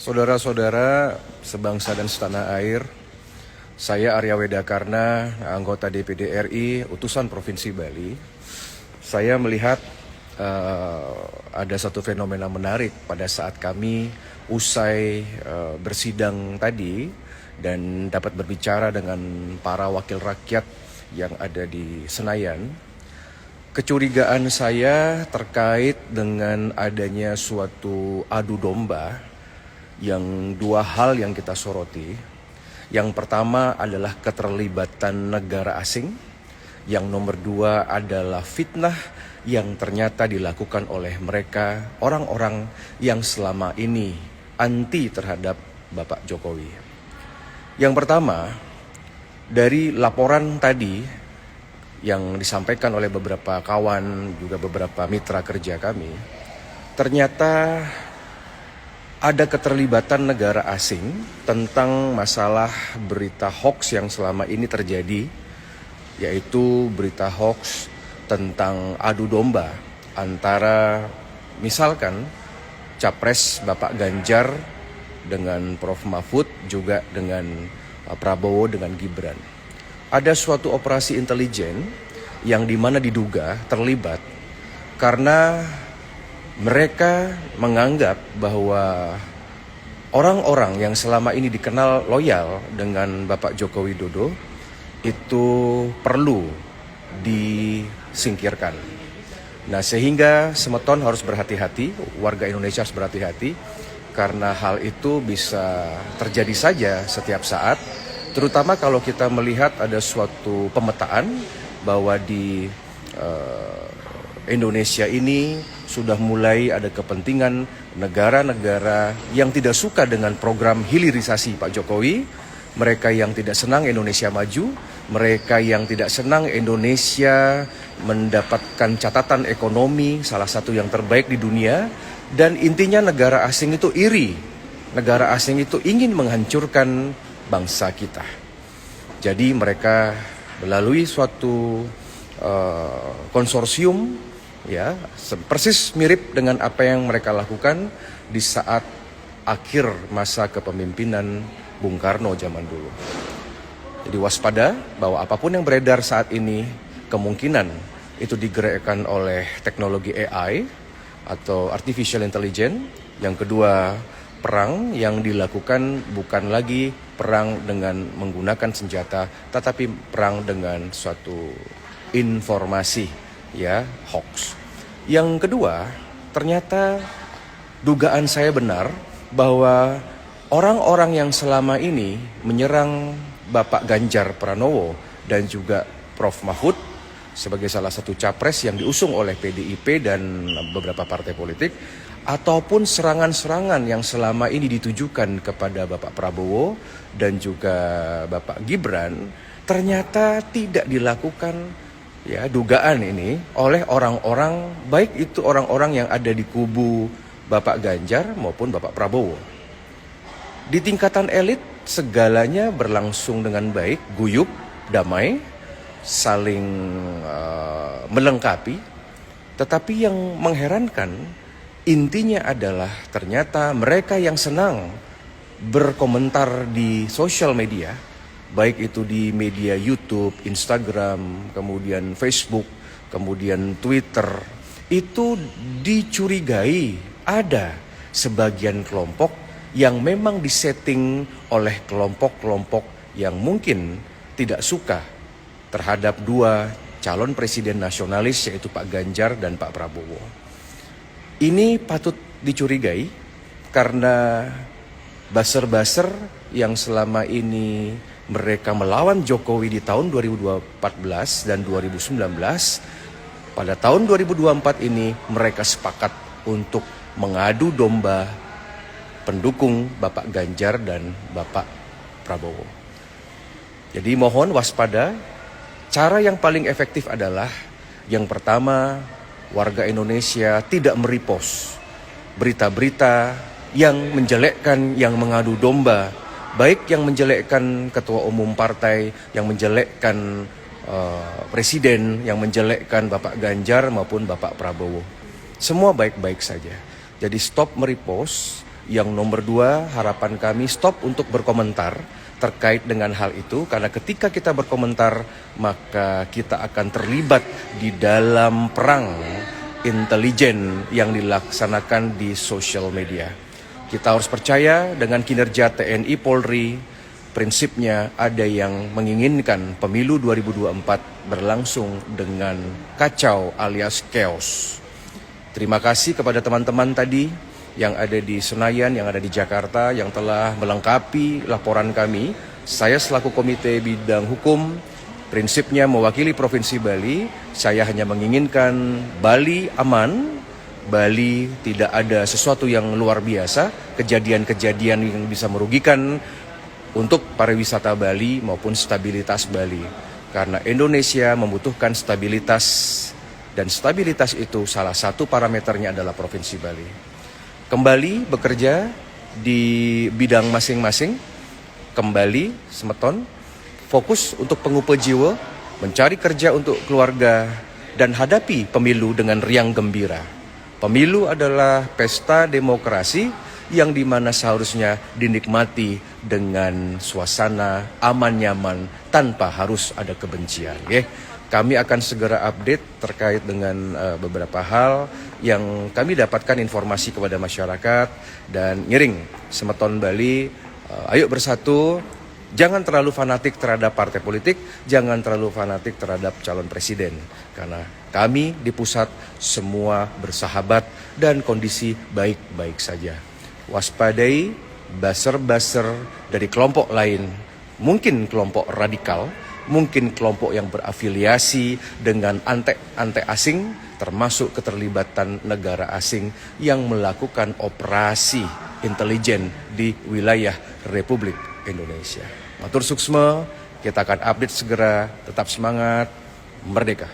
Saudara-saudara sebangsa dan setanah air, saya Arya Wedakarna, anggota DPD RI, utusan Provinsi Bali. Saya melihat ada satu fenomena menarik pada saat kami usai bersidang tadi dan dapat berbicara dengan para wakil rakyat yang ada di Senayan. Kecurigaan saya terkait dengan adanya suatu adu domba yang dua hal yang kita soroti. Yang pertama adalah keterlibatan negara asing. Yang nomor dua adalah fitnah yang ternyata dilakukan oleh mereka, orang-orang yang selama ini anti terhadap Bapak Jokowi. Yang pertama, dari laporan tadi yang disampaikan oleh beberapa kawan, juga beberapa mitra kerja kami, ternyata ada keterlibatan negara asing tentang masalah berita hoax yang selama ini terjadi, yaitu berita hoax tentang adu domba antara misalkan Capres Bapak Ganjar dengan Prof. Mahfud, juga dengan Prabowo dengan Gibran. Ada suatu operasi intelijen yang dimana diduga terlibat karena mereka menganggap bahwa orang-orang yang selama ini dikenal loyal dengan Bapak Joko Widodo itu perlu disingkirkan. Nah, sehingga Semeton harus berhati-hati, warga Indonesia harus berhati-hati karena hal itu bisa terjadi saja setiap saat, terutama kalau kita melihat ada suatu pemetaan bahwa di Indonesia ini sudah mulai ada kepentingan negara-negara yang tidak suka dengan program hilirisasi Pak Jokowi, mereka yang tidak senang Indonesia maju, mereka yang tidak senang Indonesia mendapatkan catatan ekonomi salah satu yang terbaik di dunia, dan intinya negara asing itu iri, negara asing itu ingin menghancurkan bangsa kita. Jadi mereka melalui suatu konsorsium, ya, persis mirip dengan apa yang mereka lakukan di saat akhir masa kepemimpinan Bung Karno zaman dulu. Jadi waspada bahwa apapun yang beredar saat ini kemungkinan itu digerakkan oleh teknologi AI atau artificial intelligence. Yang kedua, perang yang dilakukan bukan lagi perang dengan menggunakan senjata, tetapi perang dengan suatu informasi, ya, hoax. Yang kedua, ternyata dugaan saya benar bahwa orang-orang yang selama ini menyerang Bapak Ganjar Pranowo dan juga Prof. Mahfud sebagai salah satu capres yang diusung oleh PDIP dan beberapa partai politik, ataupun serangan-serangan yang selama ini ditujukan kepada Bapak Prabowo dan juga Bapak Gibran, ternyata tidak dilakukan, ya, dugaan ini oleh orang-orang, baik itu orang-orang yang ada di kubu Bapak Ganjar maupun Bapak Prabowo. Di tingkatan elit segalanya berlangsung dengan baik, guyup, damai, saling melengkapi. Tetapi yang mengherankan intinya adalah ternyata mereka yang senang berkomentar di sosial media, baik itu di media YouTube, Instagram, kemudian Facebook, kemudian Twitter, itu dicurigai ada sebagian kelompok yang memang disetting oleh kelompok-kelompok yang mungkin tidak suka terhadap dua calon presiden nasionalis, yaitu Pak Ganjar dan Pak Prabowo. Ini patut dicurigai karena buzzer-buzzer yang selama ini mereka melawan Jokowi di tahun 2014 dan 2019, pada tahun 2024 ini mereka sepakat untuk mengadu domba pendukung Bapak Ganjar dan Bapak Prabowo. Jadi mohon waspada. Cara yang paling efektif adalah yang pertama, warga Indonesia tidak merepost berita-berita yang menjelekkan, yang mengadu domba, baik yang menjelekkan ketua umum partai, yang menjelekkan presiden, yang menjelekkan Bapak Ganjar maupun Bapak Prabowo. Semua baik-baik saja. Jadi stop merepost Yang nomor dua, harapan kami stop untuk berkomentar terkait dengan hal itu, karena ketika kita berkomentar maka kita akan terlibat di dalam perang intelijen yang dilaksanakan di sosial media. Kita harus percaya dengan kinerja TNI Polri. Prinsipnya ada yang menginginkan pemilu 2024 berlangsung dengan kacau alias chaos. Terima kasih kepada teman-teman tadi yang ada di Senayan, yang ada di Jakarta, yang telah melengkapi laporan kami. Saya selaku Komite Bidang Hukum, prinsipnya mewakili Provinsi Bali, saya hanya menginginkan Bali aman, Bali tidak ada sesuatu yang luar biasa, kejadian-kejadian yang bisa merugikan untuk pariwisata Bali maupun stabilitas Bali. Karena Indonesia membutuhkan stabilitas, dan stabilitas itu salah satu parameternya adalah Provinsi Bali. Kembali bekerja di bidang masing-masing, kembali semeton, fokus untuk pengupa jiwa, mencari kerja untuk keluarga, dan hadapi pemilu dengan riang gembira. Pemilu adalah pesta demokrasi yang dimana seharusnya dinikmati dengan suasana aman nyaman tanpa harus ada kebencian. Kami akan segera update terkait dengan beberapa hal yang kami dapatkan informasi kepada masyarakat, dan ngiring semeton Bali, ayo bersatu, jangan terlalu fanatik terhadap partai politik, jangan terlalu fanatik terhadap calon presiden, karena kami di pusat semua bersahabat dan kondisi baik-baik saja. Waspadai buzzer-buzzer dari kelompok lain, mungkin kelompok radikal, mungkin kelompok yang berafiliasi dengan ante asing, termasuk keterlibatan negara asing yang melakukan operasi intelijen di wilayah Republik Indonesia. Matur suksma, kita akan update segera, tetap semangat, merdeka.